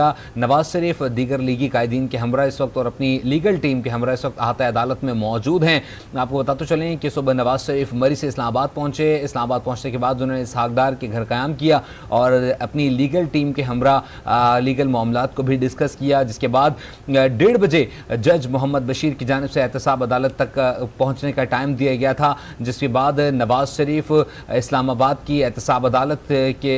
नवाज शरीफ दीगर लीगी कायदीन के हमरा इस वक्त और अपनी लीगल टीम के हमरा इस वक्त अहाता अदालत में मौजूद हैं। आपको बताते चलें कि सुबह नवाज शरीफ मरी से इस्लामाबाद पहुंचे। इस्लामाबाद पहुंचने के बाद उन्होंने इसहाकदार के घर क़याम किया और अपनी लीगल टीम के हमरा लीगल मामलात को भी डिस्कस किया, जिसके बाद 1:30 बजे जज मोहम्मद बशीर की जानिब से एहतसाब अदालत तक पहुँचने का टाइम दिया गया था, जिसके बाद नवाज शरीफ इस्लामाबाद की एहतसाब अदालत के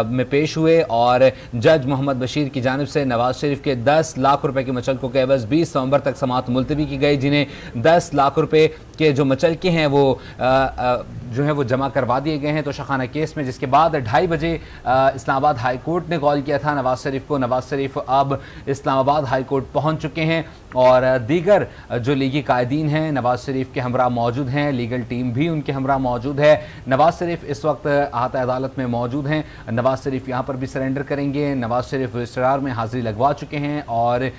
में पेश हुए और जज मोहम्मद बशीर की जानिब से नवाज शरीफ के 10 लाख रुपए के मचलकों के एवज 20 नवंबर तक समाअत मुलतवी की गई, जिन्हें 10 लाख रुपए के जो मचलके हैं वो जो है वो जमा करवा दिए गए हैं तोशाखाना केस में। जिसके बाद 2:30 बजे इस्लामाबाद हाई कोर्ट ने कॉल किया था नवाज शरीफ को। नवाज शरीफ अब इस्लामाबाद हाई कोर्ट पहुंच चुके हैं और दीगर जो लीगी कायदीन हैं नवाज शरीफ के हमरा मौजूद हैं, लीगल टीम भी उनके हमरा मौजूद है। नवाज शरीफ इस वक्त अहाता अदालत में मौजूद हैं। नवाज शरीफ यहाँ पर भी सरेंडर करेंगे। नवाज शरीफ रजिस्ट्रार में हाजिरी लगवा चुके हैं और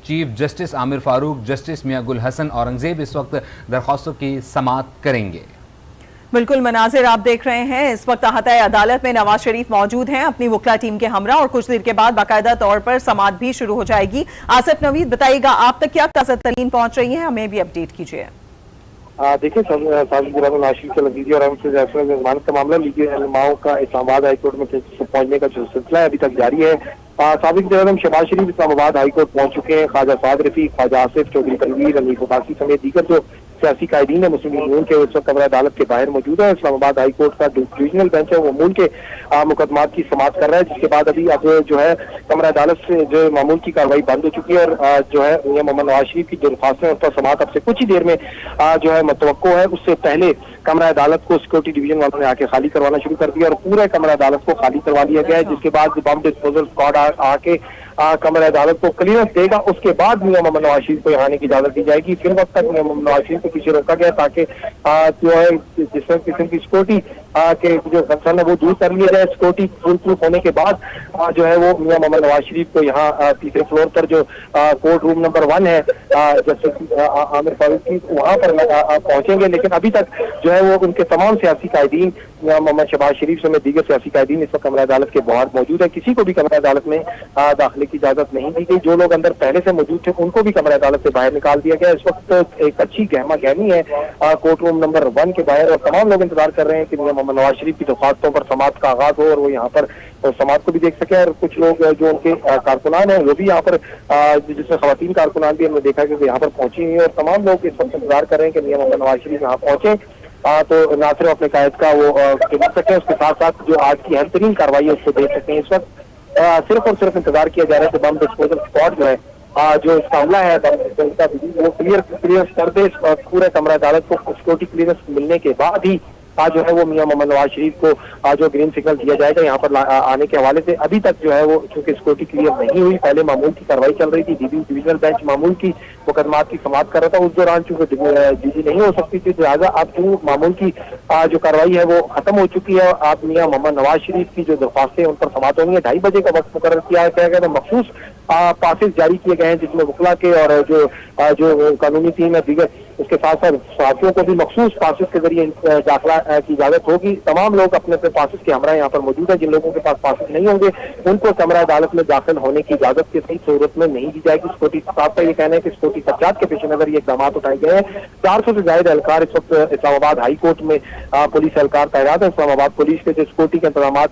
chief justice Amir Farooq, justice Mian Gul Hassan Aurangzeb इस वक्त दरख्वास्तों की समाअत करेंगे। बिल्कुल मनाजिर आप देख रहे हैं, इस वक्त अहाता अदालत में नवाज शरीफ मौजूद हैं अपनी वकला टीम के हमरा और कुछ देर के बाद बाकायदा तौर पर समाअत भी शुरू हो जाएगी। आसिफ नवीद बताइएगा आप तक क्या ताज़ा तरीन पहुंच रही है, हमें भी अपडेट कीजिए। देखिए नाशिर के लजीजी और जमानत का मामला लीगी रहनुमाओं का इस्लामाबाद हाईकोर्ट में पहुंचने का जो सिलसिला है अभी तक जारी है। साबिक जनाब शहबाज शरीफ इस्लामाबाद हाईकोर्ट पहुंच चुके हैं। ख्वाजा साद रफीक, ख्वाजा आसिफ, चौधरी तनवीर, अमीर अब्बासी समेत दीगर जो सियासी कायदीन है मुस्लिम यूनियन के इस वक्त कमरा अदालत के बाहर मौजूद है। इस्लामाबाद हाई कोर्ट का डिविजनल बेंच है वो मूल के मुकदमात की समाअत कर रहा है, जिसके बाद अभी अब जो है कमरा अदालत से जो मामूल की कार्रवाई बंद हो चुकी है और जो है मियां मोहम्मद नवाज शरीफ की जो दरख्वास्त है उसका समाअत अब से कुछ ही देर में जो है मुतवक्को है। उससे पहले कमरा अदालत को सिक्योरिटी डिवीजन वालों ने आके खाली करवाना शुरू कर दिया और पूरे कमरा अदालत को खाली करवा दिया गया है, जिसके बाद बम डिस्पोजल स्क्वाड आके कमरा अदालत को क्लियरेंस देगा। उसके बाद मियां मोहम्मद नवाज शरीफ को यहाँ आने की इजाजत दी जाएगी। फिर वक्त तक मियां मोहम्मद नवाज शरीफ को पीछे रोका गया ताकि जो है जिस किस्म की सिक्योरिटी के जो कंसर्न है वो दूर कर लिया जाए। सिक्योरिटी फुल प्रूफ होने के बाद जो है वो मियां मोहम्मद नवाज शरीफ को यहाँ तीसरे फ्लोर पर जो कोर्ट रूम नंबर 1 है जस्टिस आमिर फारूक की वहाँ पर पहुंचेंगे। लेकिन अभी तक जो है वो उनके तमाम सियासी कायदीन मोहम्मद शहबाज शरीफ समेत दीगर सियासी कायदीन इस वक्त कमरा अदालत के बाहर मौजूद है। किसी को भी कमरा अदालत में दाखिले की इजाजत नहीं दी गई। जो लोग अंदर पहले से मौजूद थे उनको भी कमरा अदालत से बाहर निकाल दिया गया। इस वक्त एक अच्छी गहमा गहमी है कोर्ट रूम नंबर 1 के बाहर और तमाम लोग इंतजार कर रहे हैं कि मियां मोहम्मद नवाज शरीफ की दरख्वास्तों पर समाअत का आगाज हो और वो यहाँ पर समाअत को भी देख सके। और कुछ लोग जो उनके कारकुनान है वो भी यहाँ पर जिसमें खवातीन कारकुनान भी हमने देखा कि यहाँ पर पहुंची हुई है और तमाम लोग इस वक्त इंतजार कर रहे हैं कि मियां मोहम्मद नवाज शरीफ यहाँ पहुंचे तो ना सिर्फ अपने कायद का वो कर सके, उसके साथ साथ जो आज की अहम तरीन कार्रवाई है उसको देख सकते हैं। इस वक्त सिर्फ और सिर्फ इंतजार किया जा रहा है कि बम डिस्पोजल स्क्वाड जो है जो इसका हमला है वो क्लियरेंस कर दे। पूरे कमरा अदालत को सिक्योरिटी क्लियरेंस मिलने के बाद ही आज जो है वो मियां मोहम्मद नवाज शरीफ को जो ग्रीन सिग्नल दिया जाएगा यहाँ पर आने के हवाले से। अभी तक जो है वो चूंकि सिक्योरिटी क्लियर नहीं हुई, पहले मामूल की कार्रवाई चल रही थी, डिविजनल बेंच मामूल की मुकदमात की समाअत कर रहा था। उस दौरान चूंकि डीजी नहीं हो सकती थी, लिहाजा अब जो मामूल की जो कार्रवाई है वो खत्म हो चुकी है। आप मियां मोहम्मद नवाज शरीफ की जो दरख्वास्तें उन पर समाअत होंगी। 2:30 बजे का वक्त मुकर्रर किया गया है। मखसूस पासेस जारी किए गए हैं जिसमें वकला के और जो कानूनी टीम है दीगर उसके साथ साथ साथियों को भी मखसूस पासेस के जरिए दाखिला की इजाजत होगी। तमाम लोग अपने अपने पासेस के हमरा यहाँ पर मौजूद है। जिन लोगों के पास पासेस नहीं होंगे उनको कमरा अदालत में दाखिल होने की इजाजत किसी सूरत में नहीं दी जाएगी। सिक्योरिटी स्टाफ का ये कहना है कि सिक्योरिटी खर्चात के पेश नजर ये इकदाम उठाए गए हैं। 400 से ज्यादा एहलकार इस वक्त इस्लामाबाद हाई कोर्ट में पुलिस एहलकार तैनात है। इस्लामाबाद पुलिस के जो सिक्योरिटी के इंतजाम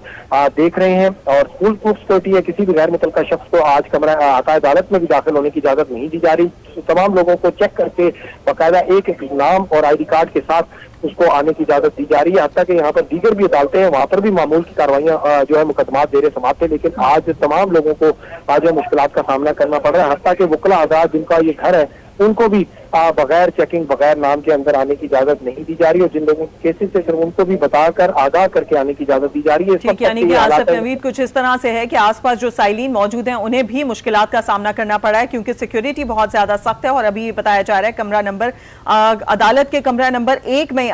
देख रहे हैं और फुल प्रूफ सिक्योरिटी है। किसी भी गैर मुतल्लिका शख्स को आज कमरा अदालत में भी दाखिल होने की इजाजत नहीं दी जा रही। तमाम लोगों को चेक करके बाकायदा एक नाम और ID कार्ड के साथ उसको आने की इजाजत दी जा रही है। हत्ता कि यहाँ पर दीगर भी अदालतें हैं, वहाँ पर भी मामूल की कार्रवाइयाँ जो है मुकदमात देर समाप्त है। लेकिन आज तमाम लोगों को आज मुश्किलात का सामना करना पड़ रहा है। हत्ता कि वकला आजाद जिनका ये घर है उनको भी बगैर चेकिंग बगैर नाम के अंदर आने की इजाजत नहीं दी जा रही है। जिन लोगों के केसेस से सिर्फ उनको भी बताकर आगाह करके आने की इजाजत दी जा रही है। ठीक, यानी कि आसिफ नवीद कुछ इस तरह से है कि आसपास जो साइलिन मौजूद हैं उन्हें भी मुश्किलात का सामना करना पड़ा है क्योंकि सिक्योरिटी बहुत ज्यादा सख्त है। और अभी बताया जा रहा है कमरा नंबर अदालत के कमरा नंबर 1 में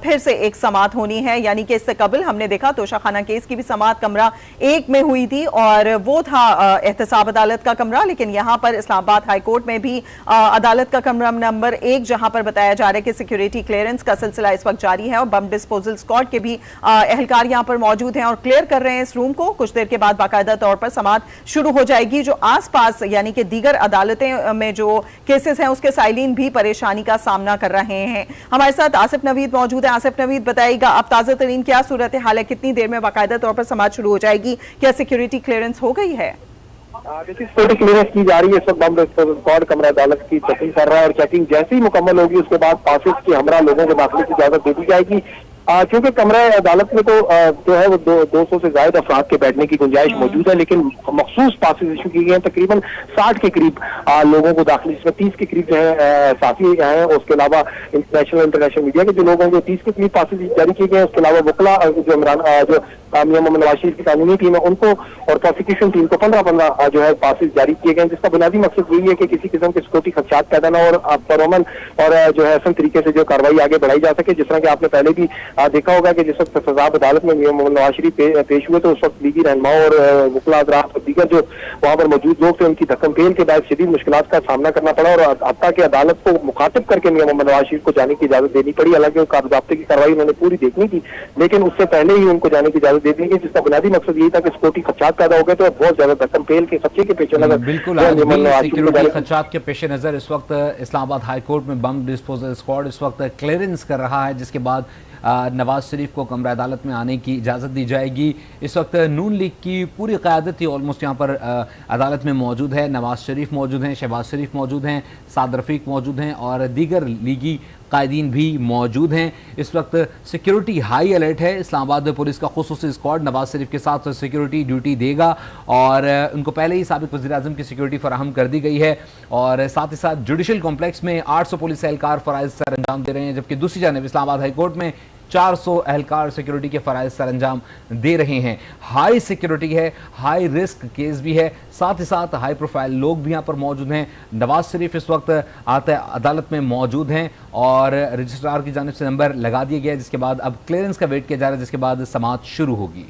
फिर से एक समाअत होनी है। यानी कि इससे कबल हमने देखा तोशाखाना केस की भी समाअत कमरा 1 में हुई थी और वो था एहतसाब अदालत का कमरा, लेकिन यहाँ पर इस्लामाबाद हाई कोर्ट में भी अदालत का कमरा नंबर 1 जहां पर बताया जा रहा है कि सिक्योरिटी क्लियरेंस का सिलसिला इस वक्त जारी है और बम डिस्पोजल स्क्वाड के भी एहलकार यहां पर मौजूद हैं और क्लियर कर रहे हैं इस रूम को। कुछ देर के बाद बाकायदा तौर पर समाअत शुरू हो जाएगी। जो आसपास यानी कि दीगर अदालतें में जो केसेस हैं उसके साइलिन भी परेशानी का सामना कर रहे हैं। हमारे साथ आसिफ नवीद मौजूद है। आसिफ नवीद, बताइएगा अब ताजा तरीन क्या सूरत हाल है, कितनी देर में बाकायदा तौर पर समाअत शुरू हो जाएगी, क्या सिक्योरिटी क्लियरेंस हो गई है? देखिए सिक्योरिटी क्लियरेंस की जा रही है। इस वक्त बम डिस्पोजल स्क्वाड कमरा अदालत की चेकिंग कर रहा है और चेकिंग जैसे ही मुकम्मल होगी उसके बाद पासेस की हमरा लोगों को दाखिले की इजाजत दे दी जाएगी। क्योंकि कमरा अदालत में तो जो है वो 200 से ज्यादा अफराद के बैठने की गुंजाइश मौजूद है, लेकिन मखसूस पासेस इशू किए गए हैं। तकरीबन 60 के करीब लोगों को दाखिले, जिसमें 30 के करीब जो है साथी हैं। उसके अलावा इंटरनेशनल मीडिया के जो लोग हैं, जो 30 के करीब पासेस जारी किए गए हैं। उसके अलावा वकला जो इमरान जो मियां मोहम्मद नवाज शरीफ की कानूनी टीम है उनको और प्रोसिक्यूशन टीम को 15-15 जो है पासेस जारी किए गए हैं, जिसका बुनियादी मकसद यही है कि किसी किस्म के सिक्योरिटी खदशात पैदा ना और परमन और जो है असल तरीके से जो कार्रवाई आगे बढ़ाई जा सके। जिस तरह कि आपने पहले भी देखा होगा कि जिस वक्त फसाद अदालत में मियां मोहम्मद नवाज शरीफ पेश हुए तो उस वक्त लीगी रहनुमाओं और वकला हज़रात और दीगर जो वहां पर मौजूद लोग थे उनकी धक्कम पेल के बाद शदीद मुश्किलात का सामना करना पड़ा और हत्ता कि अदालत को मुखातिब करके मियां मोहम्मद नवाज शरीफ को जाने की इजाजत देनी पड़ी। हालांकि कागजाब्ते की कार्रवाई उन्होंने पूरी देखनी थी, लेकिन उससे पहले ही उनको जाने की इजाजत दे दी गई, जिसका बुनियादी मकसद यही था कि सिक्योरिटी खदशात पैदा हो गए तो बहुत ज्यादा धक्कम पेल के खदशे के पेश नजर बिल्कुल सिक्योरिटी खदशात के पेश नजर इस वक्त इस्लामाबाद हाईकोर्ट में बम डिस्पोजल स्क्वाड इस वक्त क्लियरेंस कर रहा है, जिसके बाद नवाज शरीफ को कमरा अदालत में आने की इजाज़त दी जाएगी। इस वक्त नून लीग की पूरी क़यादत ही ऑलमोस्ट यहाँ पर अदालत में मौजूद है। नवाज शरीफ मौजूद हैं, शहबाज शरीफ मौजूद हैं, साद रफ़ीक मौजूद हैं और दीगर लीगी कायदीन भी मौजूद हैं। इस वक्त सिक्योरिटी हाई अलर्ट है। इस्लामाबाद पुलिस का खुसूसी स्क्वाड नवाज शरीफ के साथ सिक्योरिटी ड्यूटी देगा और उनको पहले ही साबिक़ वज़ीर-ए-आज़म की सिक्योरिटी फराहम कर दी गई है और साथ ही साथ जुडिशल कॉम्प्लेक्स में 800 पुलिस एहलकार फ़राइज़ सर अंजाम दे रहे हैं, जबकि दूसरी जानब इस्लामाबाद हाईकोर्ट में 400 एहलकार सिक्योरिटी के फ़राइज़ सर अंजाम दे रहे हैं। हाई सिक्योरिटी है, हाई रिस्क केस भी है, साथ ही साथ हाई प्रोफाइल लोग भी यहाँ पर मौजूद हैं। नवाज शरीफ इस वक्त अदालत में मौजूद हैं और रजिस्ट्रार की जानिब से नंबर लगा दिया गया है, जिसके बाद अब क्लियरेंस का वेट किया जा रहा है, जिसके बाद समाअत शुरू होगी।